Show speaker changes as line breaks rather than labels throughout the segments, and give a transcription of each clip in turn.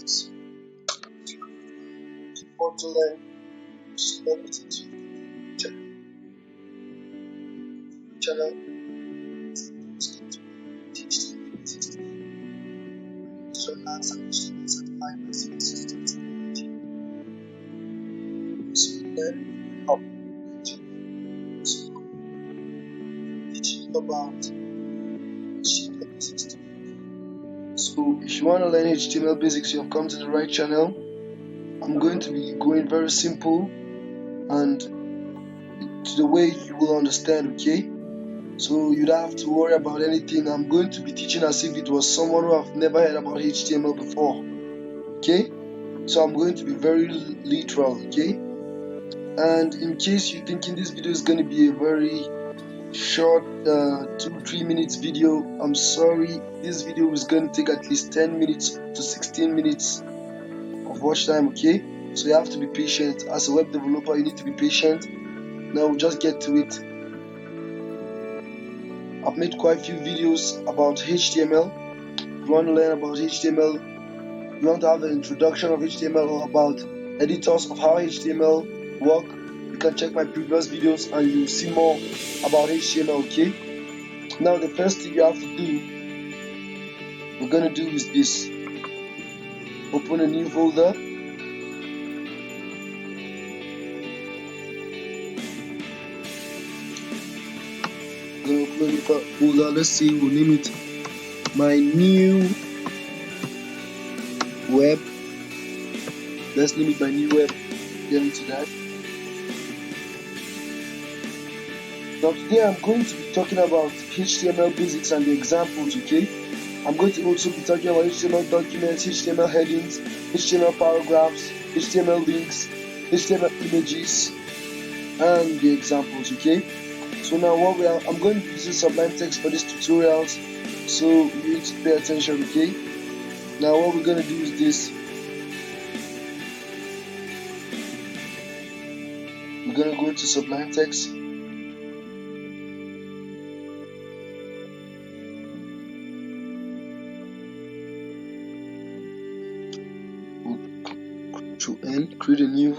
So, want to learn, just log it into channel. So that's certified by systems so then help teaching about HTML basics. So if you want to learn HTML basics, you have come to the right channel. I'm going to be going very simple and to the way you will understand, okay? So you don't have to worry about anything. I'm going to be teaching as if it was someone who have never heard about HTML before, okay? So I'm going to be very literal, okay? And in case you're thinking this video is going to be a very short 2-3 minutes video, I'm sorry, this video is going to take at least 10 minutes to 16 minutes of watch time, okay? So you have to be patient. As a web developer, you need to be patient. Now we'll just get to it. I've made quite a few videos about HTML. If you want to learn about HTML, you want to have an introduction of HTML or about editors of how HTML work, you can check my previous videos and you'll see more about HTML, okay? Now the first thing you have to do, we're going to do is this. Open a new folder. I'm going to open a new folder. Let's see, we'll name it my new web. Let's name it my new web. Get into that. Now today I'm going to be talking about HTML basics and the examples, okay? I'm going to also be talking about HTML documents, HTML headings, HTML paragraphs, HTML links, HTML images, and the examples, okay? So now I'm going to be using Sublime Text for these tutorials, so you need to pay attention, okay? Now what we're going to do is this. We're going to go into Sublime Text. Control N, create a new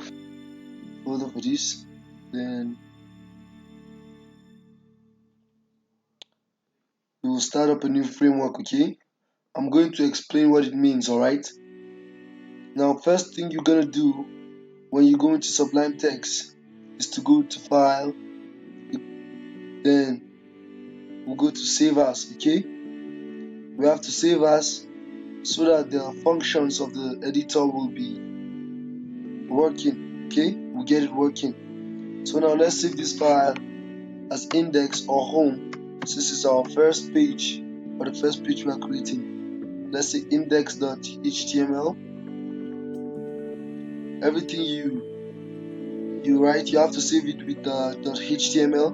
folder for this. Then we will start up a new framework, okay? I'm going to explain what it means, alright? Now, first thing you're gonna do when you go into Sublime Text is to go to File, then we'll go to Save As, okay? We have to save as so that the functions of the editor will be working, okay? We'll get it working. So now let's save this file as index or home. This is our first page, or the first page we are creating. Let's say index.html. Everything you write, you have to save it with .html.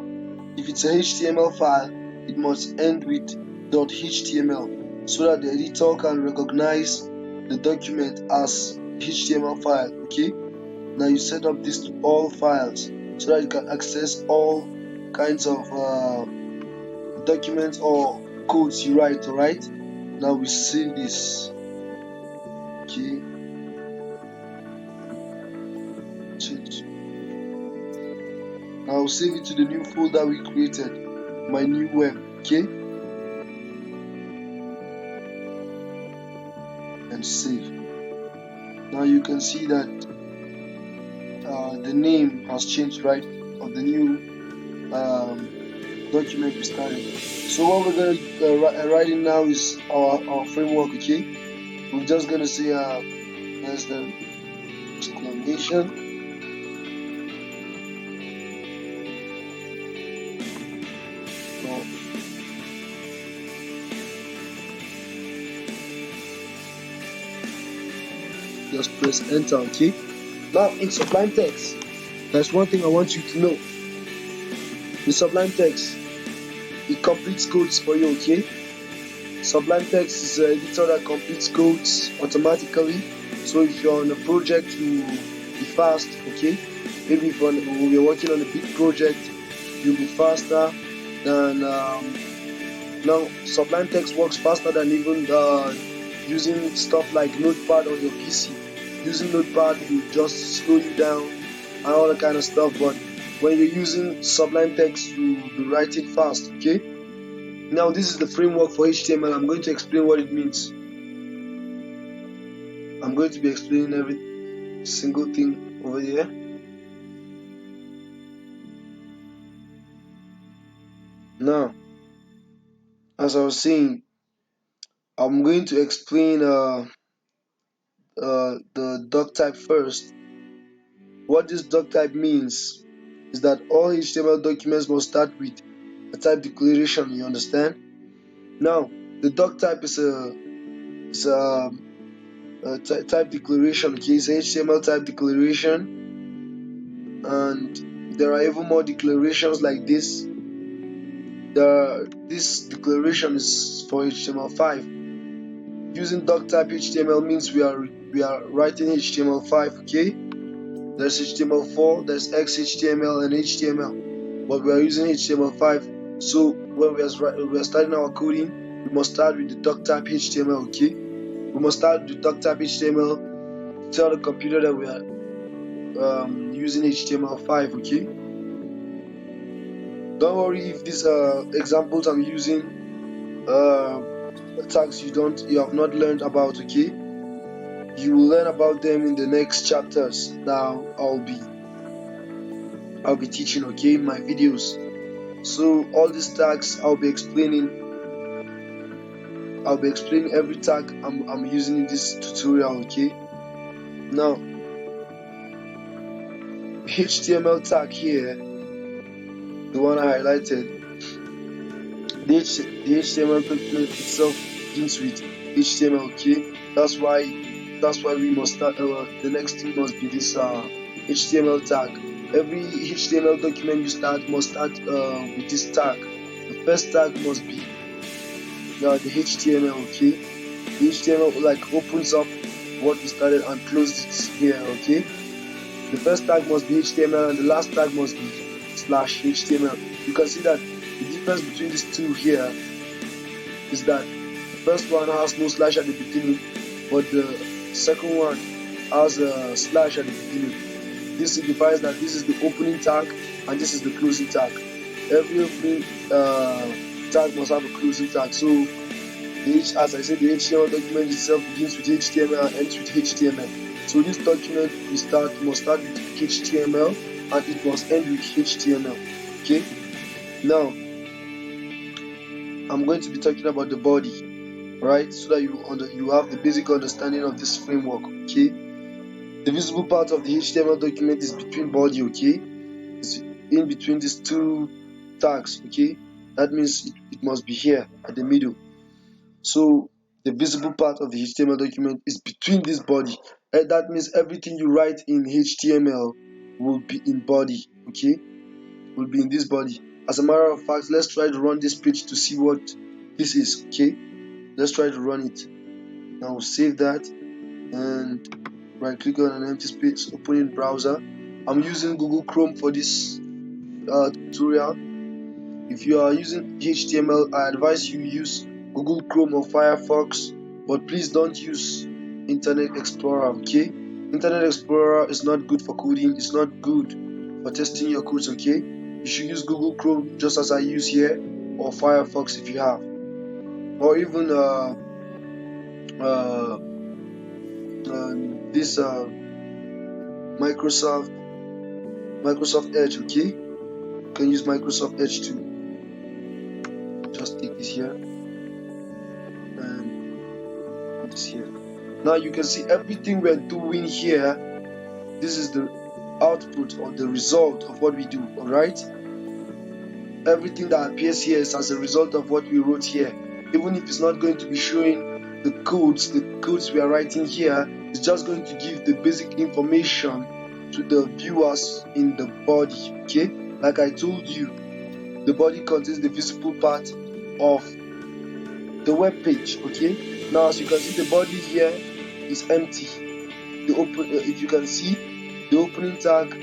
If it's a HTML file, it must end with .html so that the editor can recognize the document as HTML file, okay? Now you set up this to all files so that you can access all kinds of documents or codes you write, alright? Now we save this, okay? Change. Now I'll save it to the new folder we created, my new web, okay? And save. Now you can see that the name has changed, right, of the new document we started. So what we're going to write in now is our framework, okay? We're just going to say less than exclamation. Just press enter, okay? Now in Sublime Text, there's one thing I want you to know. In Sublime Text, it completes codes for you, okay? Sublime Text is an editor that completes codes automatically. So if you're on a project, you be fast, okay? Maybe if you're working on a big project, you'll be faster than now. Sublime Text works faster than even using stuff like Notepad on your PC. Using Notepad will just slow you down and all that kind of stuff. But when you're using Sublime Text, you'll be writing fast. Okay. Now this is the framework for HTML. I'm going to explain what it means. I'm going to be explaining every single thing over here. Now, as I was saying, I'm going to explain the doc type first. What this doc type means is that all HTML documents must start with a type declaration. You understand? Now, the doc type is a type declaration. Okay, it's a HTML type declaration, and there are even more declarations like this. This declaration is for HTML5. Using doc type HTML means we are writing HTML5. Okay, there's HTML4, there's XHTML and HTML, but we are using HTML5. So when we are starting our coding, we must start with the doc type HTML. Okay, we must start with the doc type HTML to tell the computer that we are using HTML5. Okay, don't worry if these examples I'm using tags you have not learned about. Okay, you will learn about them in the next chapters that I'll be teaching, okay, in my videos. So all these tags I'll be explaining every tag I'm using in this tutorial. Okay, now HTML tag here, the one I highlighted, the HTML document itself begins with HTML. Okay, that's why we must start. The next thing must be this HTML tag. Every HTML document you start must start with this tag. The first tag must be the HTML. Okay, the HTML like opens up what we started and closes it here. Okay, the first tag must be HTML and the last tag must be /HTML. You can see that the difference between these two here is that the first one has no slash at the beginning, but the second one has a slash at the beginning. This signifies that this is the opening tag and this is the closing tag. Every opening tag must have a closing tag. So, as I said, the HTML document itself begins with HTML and ends with HTML. So this document must start with HTML and it must end with HTML. Okay. Now, I'm going to be talking about the body, right? So that you have the basic understanding of this framework. Okay. The visible part of the HTML document is between body. Okay. It's in between these two tags. Okay. That means it must be here at the middle. So the visible part of the HTML document is between this body. And that means everything you write in HTML will be in body. Okay. Will be in this body. As a matter of fact, let's try to run this page to see what this is. Okay, let's try to run it. Now we'll save that and right click on an empty space, open in browser. I'm using Google Chrome for this tutorial. If you are using HTML, I advise you use Google Chrome or Firefox, but please don't use Internet Explorer. Okay, Internet Explorer is not good for coding. It's not good for testing your codes. Okay, you should use Google Chrome just as I use here, or Firefox if you have, or even this Microsoft Edge. Okay, you can use Microsoft Edge too. Just take this here and put this here. Now you can see everything we're doing here. This is the output or the result of what we do. All right. Everything that appears here is as a result of what we wrote here. Even if it's not going to be showing the codes we are writing here, it's just going to give the basic information to the viewers in the body. Okay, like I told you, the body contains the visible part of the web page. Okay, now as you can see, the body here is empty. If you can see, the opening tag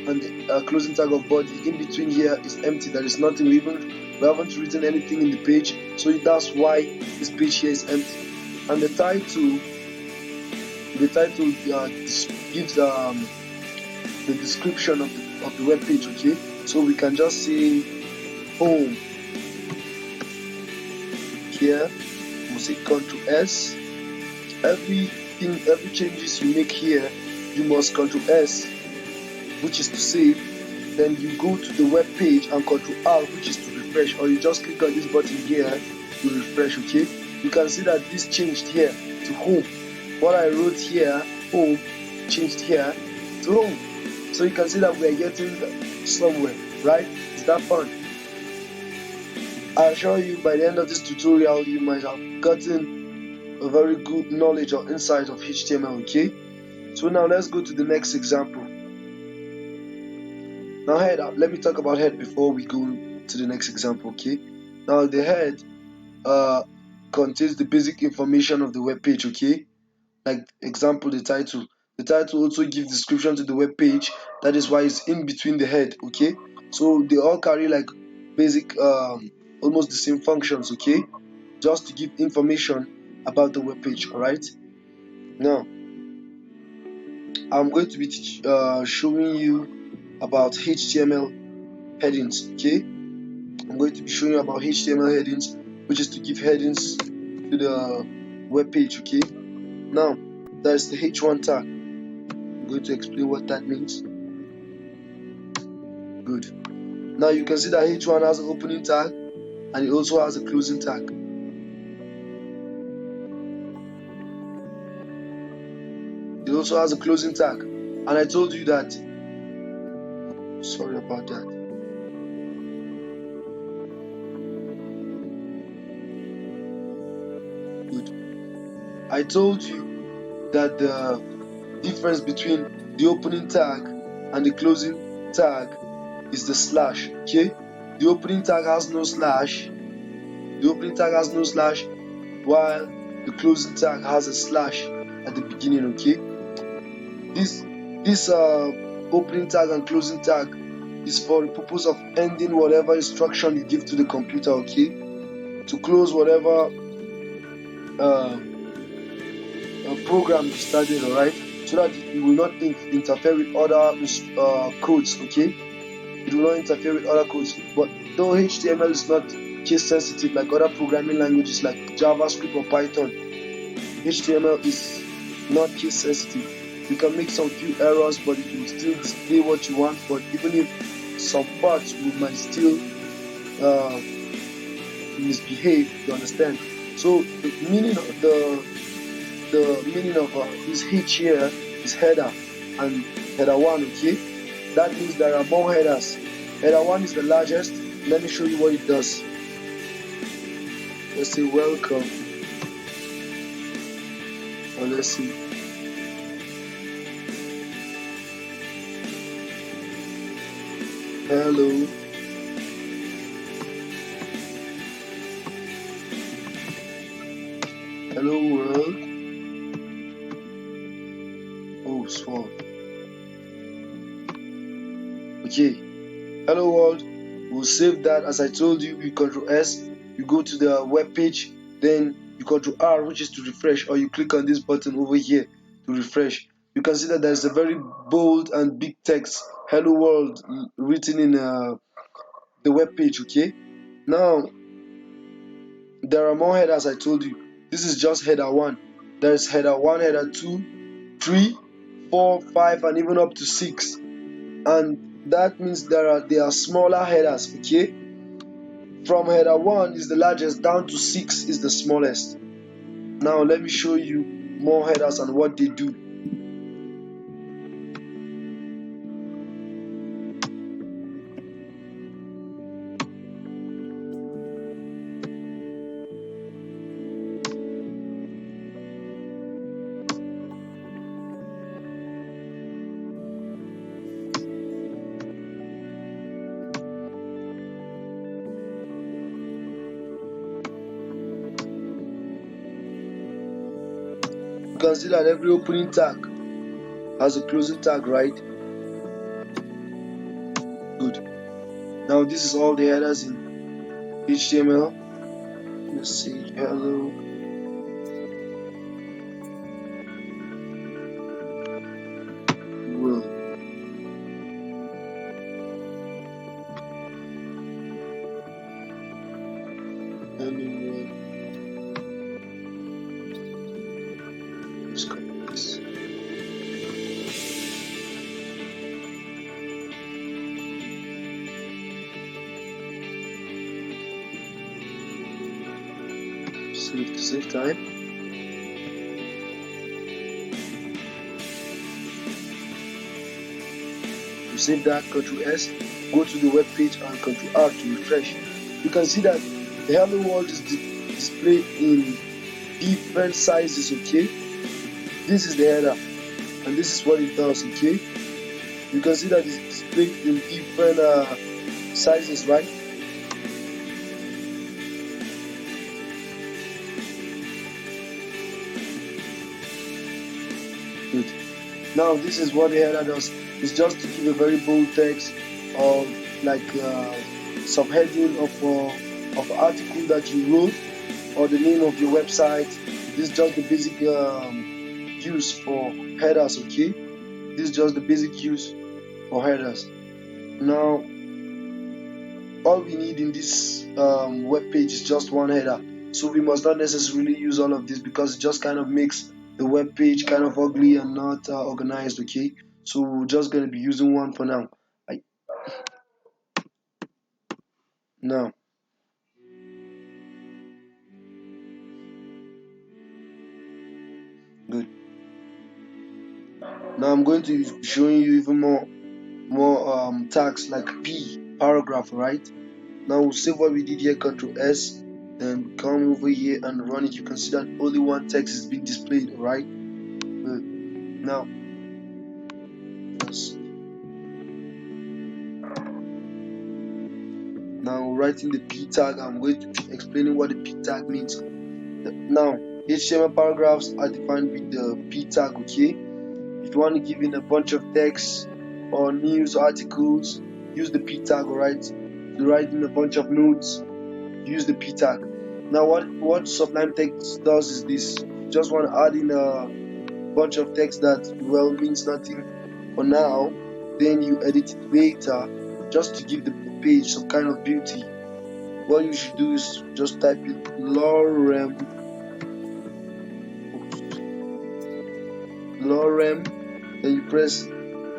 and the closing tag of body in between here is empty. There is nothing. We haven't written anything in the page, so that's why this page here is empty. And the title gives the description of the web page. Okay, so we can just say home here. We'll say Ctrl S. Every changes you make here, you must Ctrl S, which is to save. Then you go to the web page and Ctrl R, which is to refresh, or you just click on this button here to refresh. Okay, you can see that this changed here to home. What I wrote here, home, changed here to home. So you can see that we are getting somewhere, right? Is that fun? I assure you, by the end of this tutorial, you might have gotten a very good knowledge or insight of HTML. Okay, so now let's go to the next example. Now head, let me talk about head before we go to the next example. Okay, now the head contains the basic information of the web page. Okay, like example, the title. The title also gives description to the web page. That is why it's in between the head. Okay, so they all carry like basic almost the same functions. Okay, just to give information about the web page. All right, now I'm going to be showing you about HTML headings. Okay, I'm going to be showing you about HTML headings, which is to give headings to the web page. Okay, now there's the H1 tag. I'm going to explain what that means. Good. Now you can see that H1 has an opening tag and it also has a closing tag. It also has a closing tag. And I told you that, sorry about that. Good. I told you that the difference between the opening tag and the closing tag is the slash. Okay? The opening tag has no slash. The opening tag has no slash, while the closing tag has a slash at the beginning. Okay? This opening tag and closing tag is for the purpose of ending whatever instruction you give to the computer. Okay? To close whatever program you started. All right? So that it will not interfere with other codes. Okay? It will not interfere with other codes. But though HTML is not case sensitive like other programming languages like JavaScript or Python, HTML is not case sensitive. You can make some few errors, but it will still display what you want. But even if some parts might still misbehave, you understand? So the meaning of this H here is header and header 1. Okay, that means there are more headers. Header 1 is the largest. Let me show you what it does. Let's say welcome. Or let's see. Hello. Hello world. Oh, sword. Okay. Hello world. We'll save that. As I told you, you Ctrl S, you go to the web page, then you Ctrl R, which is to refresh, or you click on this button over here to refresh. You can see that there's a very bold and big text, hello world, written in the web page. Okay, now there are more headers. I told you this is just header 1. There's header 1, header 2, 3, 4, 5, and even up to 6. And that means they are smaller headers. Okay, from header 1 is the largest down to 6 is the smallest. Now let me show you more headers and what they do. You can see that every opening tag has a closing tag, right? Good. Now this is all the headers in HTML. Let's see. Hello. Just copy this. Save time. To save that, Ctrl S, go to the web page and Ctrl R to refresh. You can see that the hello world is displayed in different sizes. Okay, this is the header and this is what it does. Okay, you can see that it's displayed in different sizes, right? Good. Now this is what the header does. It's just to give a very bold text or like subheading of an article that you wrote or the name of your website. This is just the basic use for headers. Okay, this is just the basic use for headers. Now all we need in this web page is just one header, so we must not necessarily use all of this because it just kind of makes the web page kind of ugly and not organized. Okay, so we're just going to be using one for now. Now good. Now I'm going to be showing you even more tags like P paragraph. Right now we'll save what we did here, Ctrl S, then come over here and run it. You can see that only one text is being displayed. Right, good. Now writing the P tag, I'm going to be explaining what the P tag means. Now HTML paragraphs are defined with the P tag. Okay, if you want to give in a bunch of text or news articles, use the P tag. Alright, to write in a bunch of notes, use the P tag. Now what Sublime Text does is this: you just want to add in a bunch of text that means nothing for now, then you edit it later just to give the page some kind of beauty. What you should do is just type in lorem, then you press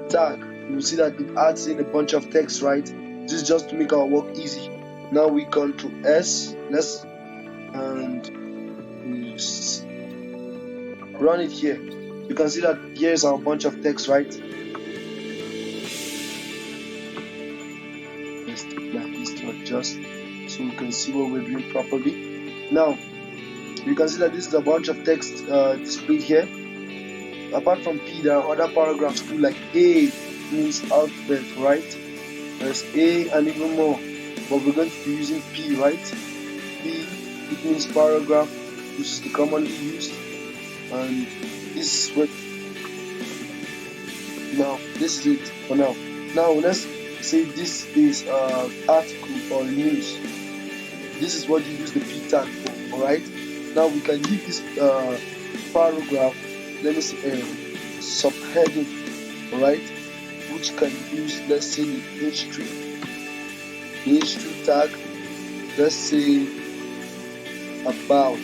tag. You will see that it adds in a bunch of text. Right, this is just to make our work easy. Now we Ctrl S, and run it here. You can see that here is our bunch of text. Right, let's take like this to adjust so we can see what we're doing properly. Now you can see that this is a bunch of text displayed here. Apart from P, there are other paragraphs too, like A means alphabet. Right, there's A and even more, but we're going to be using P. Right, P, it means paragraph, which is the commonly used, and this is what. Now this is it for now. Now let's say this is article or news. This is what you use the P tag for. Alright, now we can give this paragraph, let me see, subheading. Alright, which can use, let's say, the H3 tag. Let's say about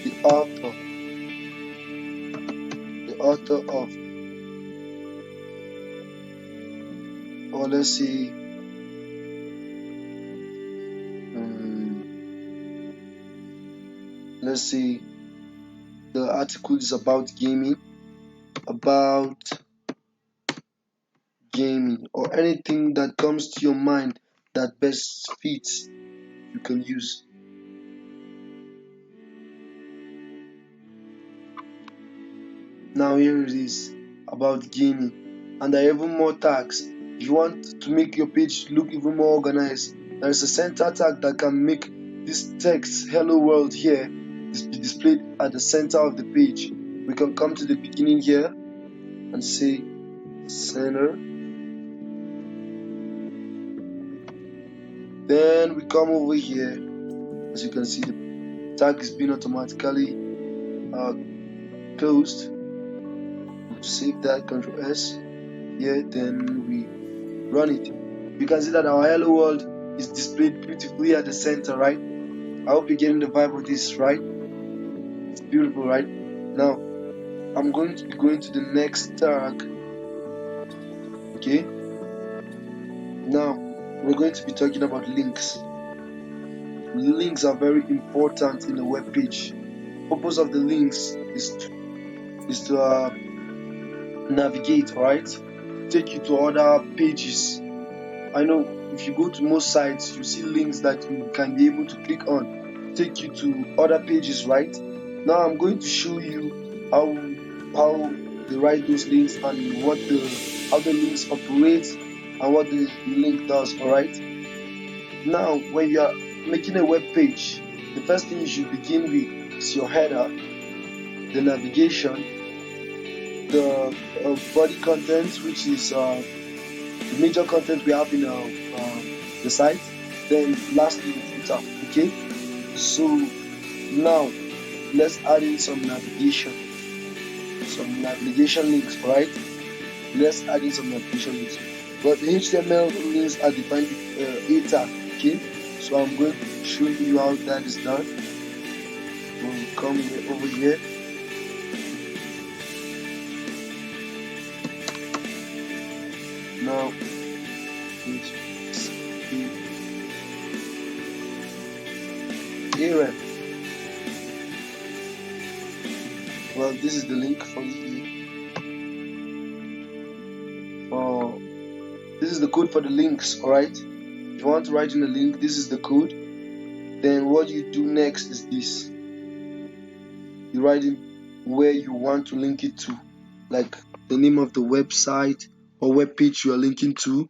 the author of, or let's say the article is about gaming, or anything that comes to your mind that best fits, you can use. Now here it is about gaming, and there are even more tags. If you want to make your page look even more organized, there is a center tag that can make this text "Hello World" here be displayed at the center of the page. We can come to the beginning here and say center. Then we come over here. As you can see, the tag is being automatically closed. We'll save that, Ctrl S here, then we run it. You can see that our hello world is displayed beautifully at the center. Right, I hope you're getting the vibe of this, right? It's beautiful, right? Now, I'm going to be going to the next tag. Okay? Now, we're going to be talking about links. Links are very important in a web page. Purpose of the links is to navigate, right? Take you to other pages. I know if you go to most sites, you see links that you can be able to click on, take you to other pages, right? Now I'm going to show you how they write those links and how the links operate and what the link does. All right. Now, when you are making a web page, the first thing you should begin with is your header, the navigation, the body content, which is the major content we have in the site. Then lastly, the footer. Okay. So now let's add in some navigation links. Right. Let's add in some navigation links. But the HTML links are defined with a tag. Okay. So I'm going to show you how that is done. We'll come over here. Now, href. Well, this is the link for you. This is the code for the links. All right. If you want to write in a link, this is the code. Then what you do next is this. You write in where you want to link it to, like the name of the website or web page you are linking to.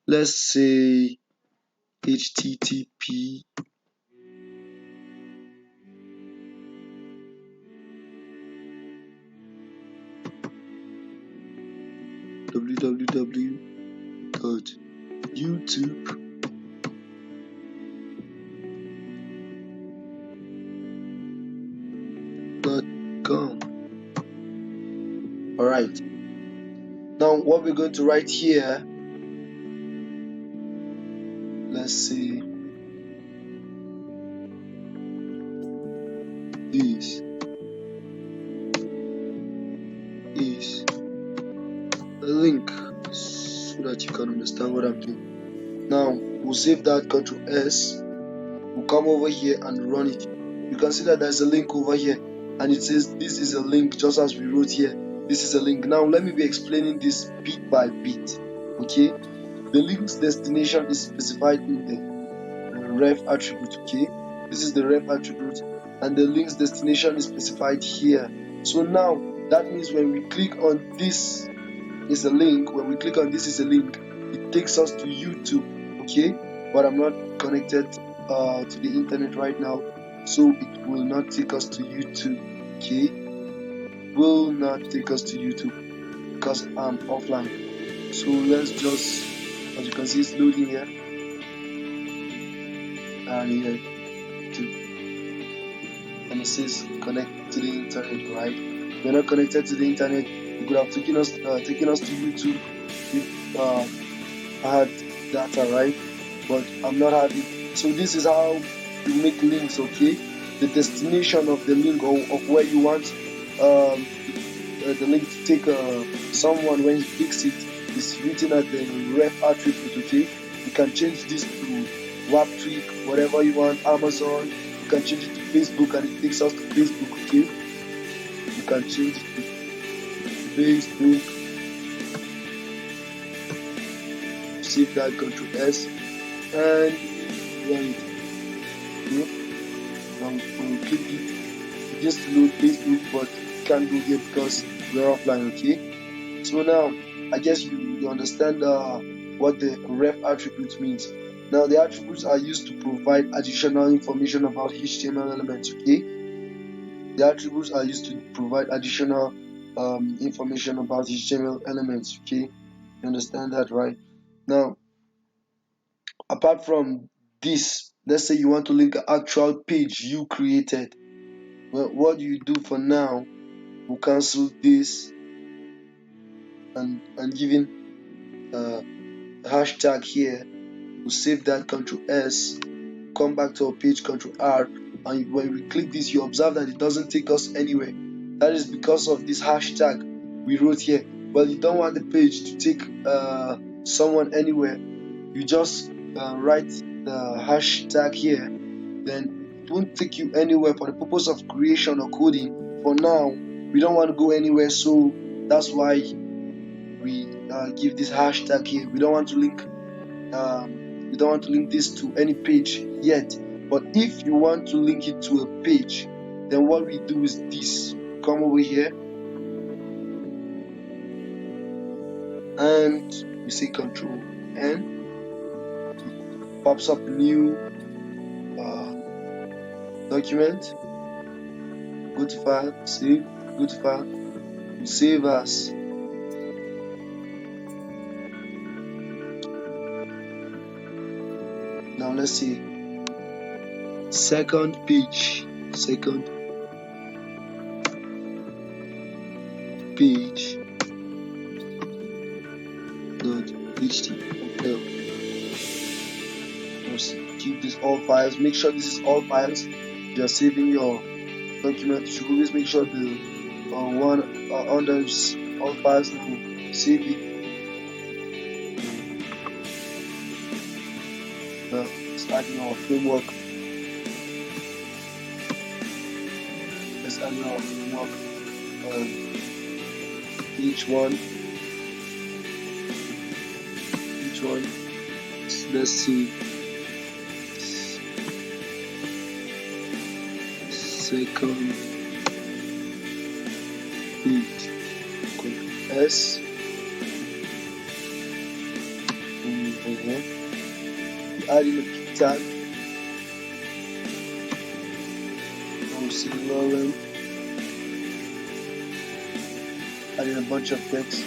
Let's say http www.youtube.com. All right. Now what we're going to write here, let's say this is a link so that you can understand what I'm doing. Now we'll save that, Ctrl S. We'll come over here and run it. You can see that there's a link over here and it says this is a link, just as we wrote here. This is a link. Now let me be explaining this bit by bit. Okay, the link's destination is specified in the ref attribute. Okay, this is the ref attribute and the link's destination is specified here. So now that means when we click on this is a link, when we click on this is a link, it takes us to YouTube. Okay, but I'm not connected to the internet right now, so it will not take us to YouTube. Okay, will not take us to YouTube because I'm offline. So let's just, as you can see, it's loading here and here too, and it says connect to the internet. Right, we're not connected to the internet. It could have taken us to YouTube if I had data, right? But I'm not having. So this is how you make links. Okay, the destination of the link or of where you want the link to take someone when he clicks it is written at the ref attribute. Okay, you can change this to WebTweak, whatever you want, Amazon. You can change it to Facebook and it takes us to Facebook. Okay, you can change it to Facebook. Save that, Ctrl S and run it. Okay, now we'll click it just to load Facebook, but it can't go here because we're offline. Okay, so now I guess you understand what the ref attribute means. Now the attributes are used to provide additional information about HTML elements. Okay, the attributes are used to provide additional information about HTML elements. Okay, you understand that, right? Now, apart from this, let's say you want to link an actual page you created. Well, what do you do for now? We'll cancel this and giving a hashtag here. We'll save that, Ctrl S, come back to our page, Control R, and when we click this, you observe that it doesn't take us anywhere. That is because of this hashtag we wrote here. Well, you don't want the page to take someone anywhere. You just write the hashtag here, then it won't take you anywhere for the purpose of creation or coding. For now, we don't want to go anywhere, so that's why we give this hashtag here. We don't want to link this to any page yet. But if you want to link it to a page, then what we do is this. Come over here and we say Control N. It pops up a new document. Go to File, Save. Go to File, we save as. Now let's see. Second page. Second page. .html. Keep this all files. Make sure this is all files. You are saving your document. You should always make sure the one under all files. Now save it. Now let's add in our framework. Let's add in our framework. Each one. Let's see. Second page. S. Add in a tag. Lauren. Add in a bunch of text.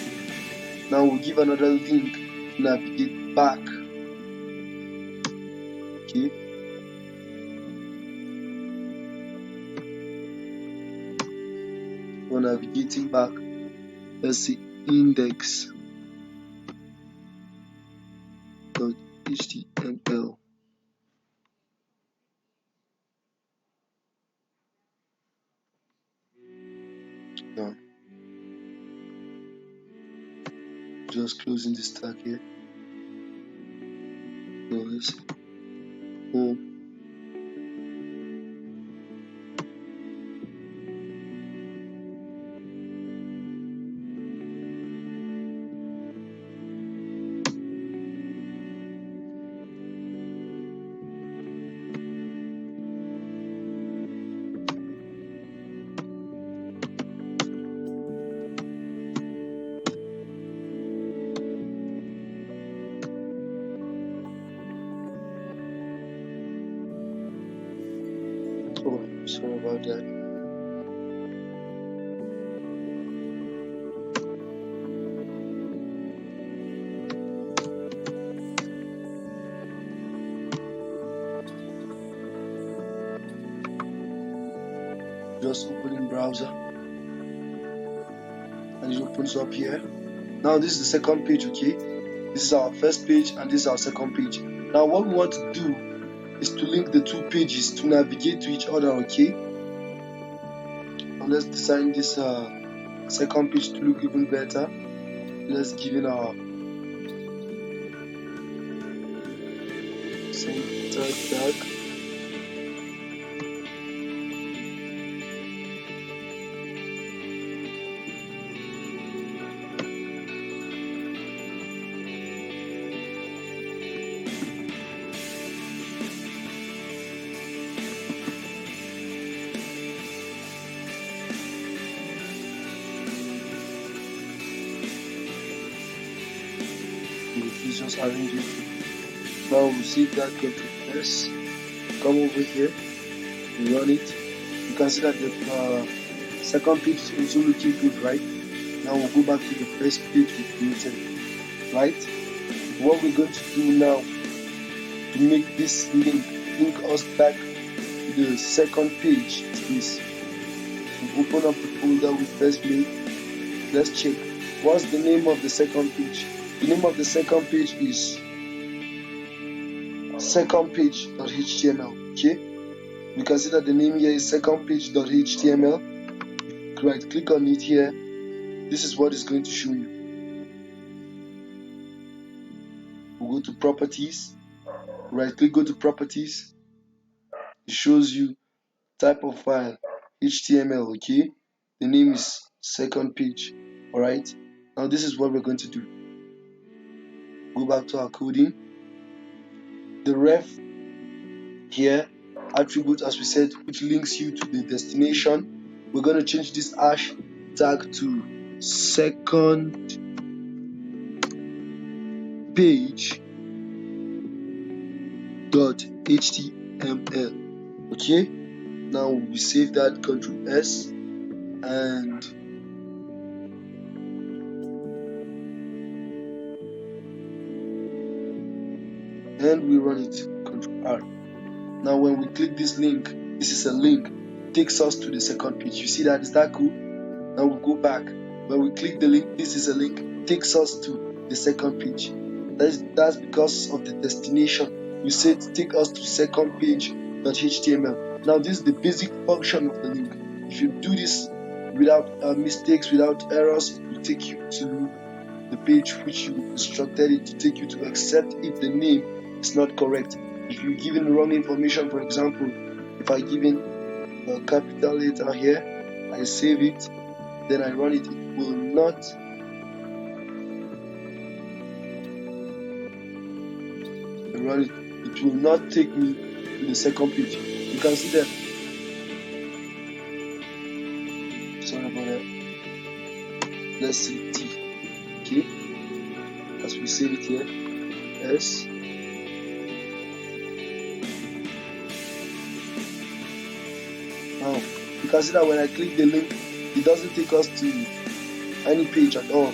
Now we'll give another link to navigate back. Okay. For navigating back, let's see index.html. Now, just closing this tag here. Now let's see. Home. Oh, sorry about that. Just opening browser and it opens up here. Now this is the second page, okay? This is our first page and this is our second page. Now what we want to do is to link the two pages to navigate to each other, okay? Now let's design this second page to look even better. Let's give it our center tag. Please just arrange it. Now we'll see that Ctrl S. Come over here, run it. You can see that the second page is also looking good, right? Now we'll go back to the first page we created, right? What we're going to do now to make this link us back to the second page is this. We'll open up the folder we first made. Let's check. What's the name of the second page? The name of the second page is second page.html. Okay, we can see that the name here is second page.html. Right click on it here, this is what it's going to show you. We'll go to properties, right click, go to properties. It shows you type of file, HTML. Okay, the name is second page. Alright, now this is what we're going to do. Go back to our coding. The ref here, attribute, as we said, which links you to the destination. We're going to change this hash tag to second page.html. Okay, now we save that, Ctrl S, and we run it, Ctrl R. Now when we click this link, this is a link, takes us to the second page. You see that? Is that cool? Now we'll go back. When we click the link, this is a link, takes us to the second page. That's because of the destination. We said take us to second page.html. Now this is the basic function of the link. If you do this without mistakes, without errors, it will take you to the page which you instructed it to take you to, except if the name is not correct. If you give in wrong information, for example, if I give in a capital letter here, I save it, then I run it, it will not take me to the second page. You can see that. Sorry about that. Let's see T. Okay, as we save it here, S. Now you can see that when I click the link, it doesn't take us to any page at all.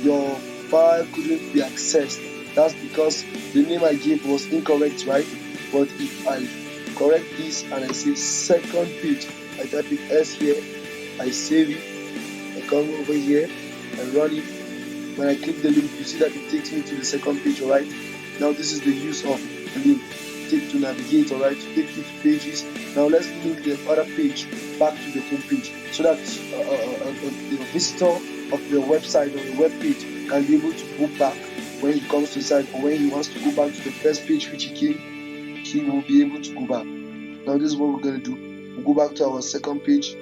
Your file couldn't be accessed. That's because the name I gave was incorrect, right? But if I correct this and I say second page, I type it S here, I save it, I come over here, I run it. When I click the link, you see that it takes me to the second page. Alright, now this is the use of the link, to navigate, alright, to take you to pages. Now let's link the other page back to the home page, so that the visitor of your website or your web page can be able to go back when he comes to the site, or when he wants to go back to the first page which he came, he will be able to go back. Now this is what we're going to do. We'll go back to our second page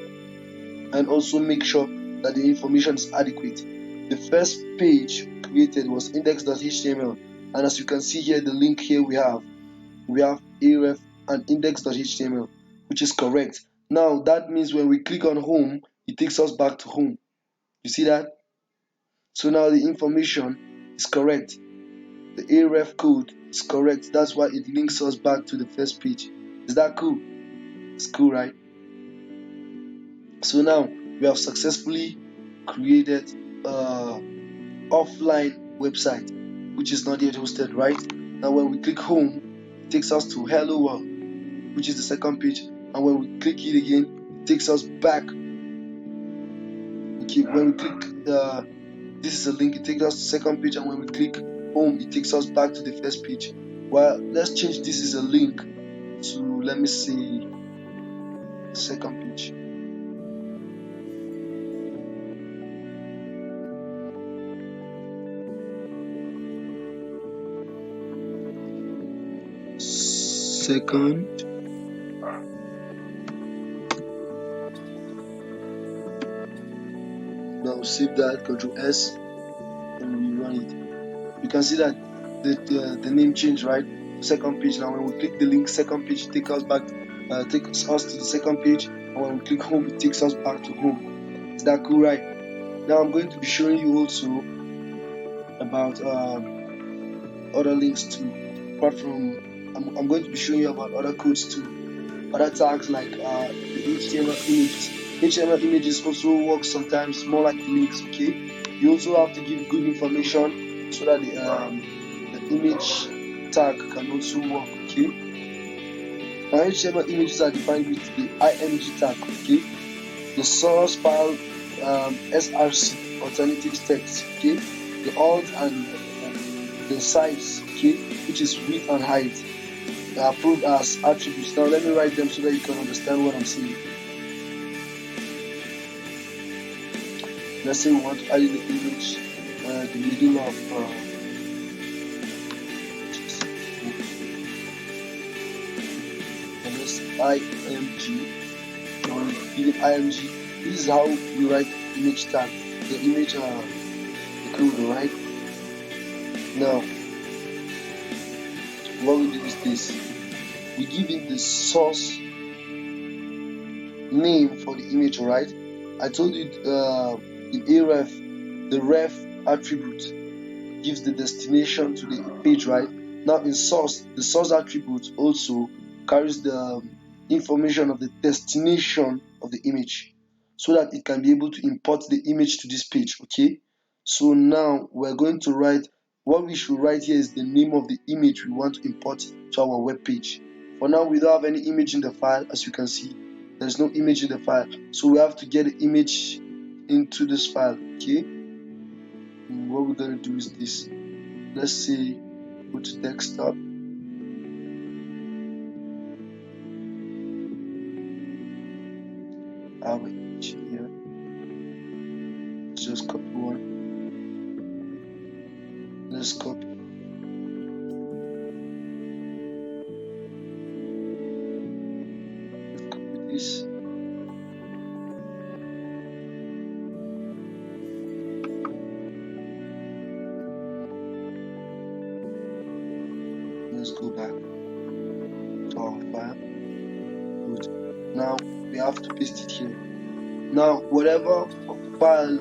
and also make sure that the information is adequate. The first page created was index.html, and as you can see here, the link here we have aref and index.html, which is correct. Now that means when we click on home, it takes us back to home. You see that? So now the information is correct. The aref code is correct. That's why it links us back to the first page. Is that cool? It's cool, right? So now we have successfully created offline website which is not yet hosted, right? Now when we click home, it takes us to hello world, which is the second page, and when we click it again, it takes us back. Okay, when we click this is a link, it takes us to the second page, and when we click home, it takes us back to the first page. Well, let's change this is a link to, let me see, second page. Second. Now save that, Ctrl S, and we run it. You can see that the name changed, right? Second page. Now when we click the link second page, it takes us back, takes us to the second page, and when we click home, it takes us back to home. Is that cool, right? Now I'm going to be showing you also about other links too. Apart from, I'm going to be showing you about other codes too, other tags like the HTML images. HTML images also work sometimes more like links. Okay, you also have to give good information so that the image tag can also work. Okay, now HTML images are defined with the img tag. Okay, the source file src alternative text. Okay, the alt and the size. Okay, which is width and height. approved as attributes. Now let me write them so that you can understand what I'm saying. Let's say we want to add in the image, the middle of and this img. Or even img. This is how we write image tag, the image include, right? Now what we do is this: we give it the source name for the image, right? I told you in aref, the ref attribute gives the destination to the page, right? Now in source, the source attribute also carries the information of the destination of the image, so that it can be able to import the image to this page. Okay, so now we're going to write, what we should write here is the name of the image we want to import to our web page. For now, we don't have any image in the file. As you can see, there's no image in the file, so we have to get the image into this file. Okay, and what we're going to do is this: let's say go to desktop, I have an image here. Let's just copy one. Let's copy. Let's copy this. Let's go back to our file. Good. Now we have to paste it here. Now whatever file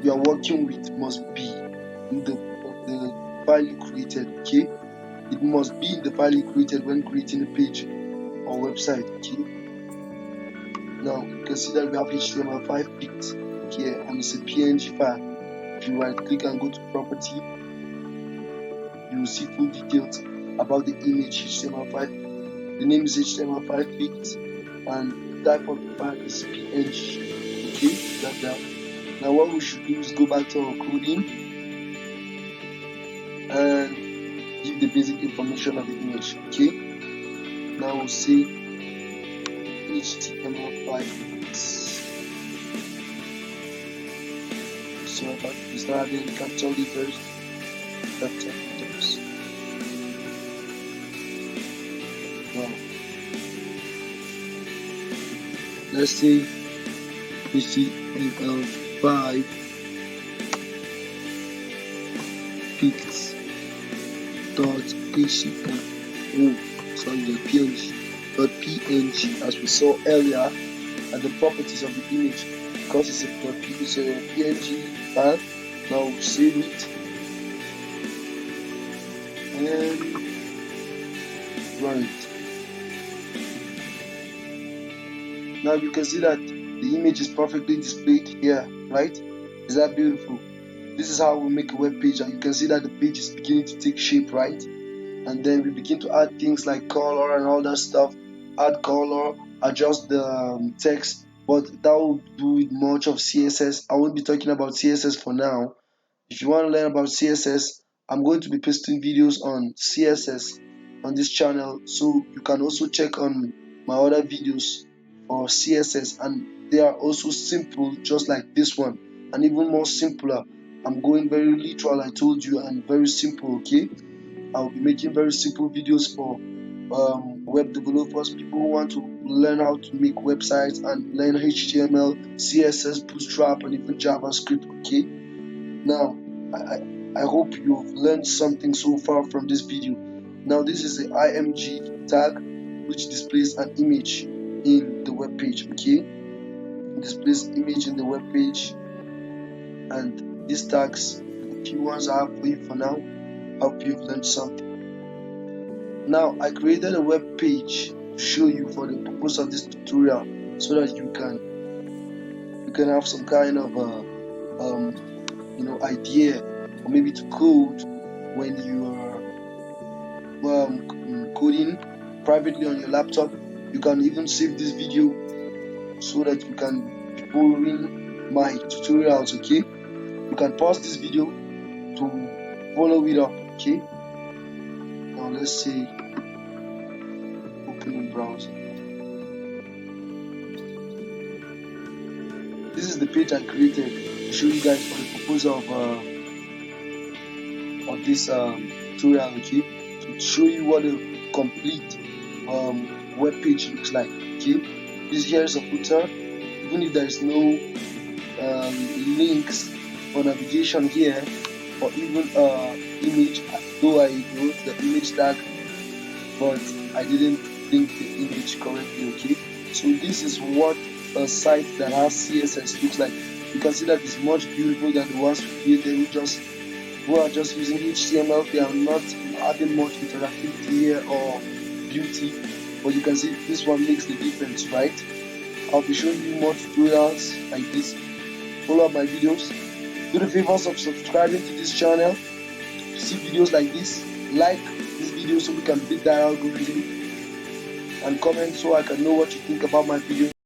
you are working with must be in the file you created. Okay, it must be in the file you created when creating a page or website. Okay, now you can see that we have HTML5 picked here, and it's a PNG file. If you right click and go to property, you will see full details about the image HTML5. The name is HTML5 picked, and the type of the file is PNG. Okay, that's that. Now what we should do is go back to our coding and give the basic information of the image. Okay, now we'll say HTML5 picked. So it's not having capital letters, capital letters. Wow. Let's say HTML5 picked dot html, png, as we saw earlier at the properties of the image, because it's a png file. Now we'll save it and run it. Now you can see that the image is perfectly displayed here, right? Is that beautiful? This is how we make a web page, and you can see that the page is beginning to take shape, right? And then we begin to add things like color and all that stuff. Add color, adjust the text, but that will do with much of CSS. I won't be talking about CSS for now. If you want to learn about CSS, I'm going to be posting videos on CSS on this channel, so you can also check on my other videos for CSS, and they are also simple, just like this one, and even more simpler. I'm going very literal, I told you, and very simple. Okay, I'll be making very simple videos for web developers, people who want to learn how to make websites and learn HTML, CSS, Bootstrap, and even JavaScript. Okay, now I hope you've learned something so far from this video. Now this is the img tag, which displays an image in the web page. Okay, it displays image in the web page, and these tags, the few ones I have for you for now. I hope you've learned something. Now I created a web page to show you for the purpose of this tutorial, so that you can have some kind of idea, or maybe to code when you are coding privately on your laptop. You can even save this video so that you can be following my tutorials. Okay, you can pause this video to follow it up. Okay, now let's see. browser. This is the page I created to show you guys for the purpose of this tutorial, okay? To show you what a complete web page looks like, okay? This here is a footer. Even if there is no links or navigation here, or even image, though I wrote the image tag, but I didn't link the image correctly, okay? So this is what a site that has CSS looks like. You can see that it's much beautiful than the ones we created who are just using HTML. They are not adding much interactivity here or beauty, but you can see this one makes the difference, right? I'll be showing you more tutorials like this. Follow up my videos. Do the favors of subscribing to this channel to see videos like this. Like this video so we can beat that algorithm, and comment so I can know what you think about my video.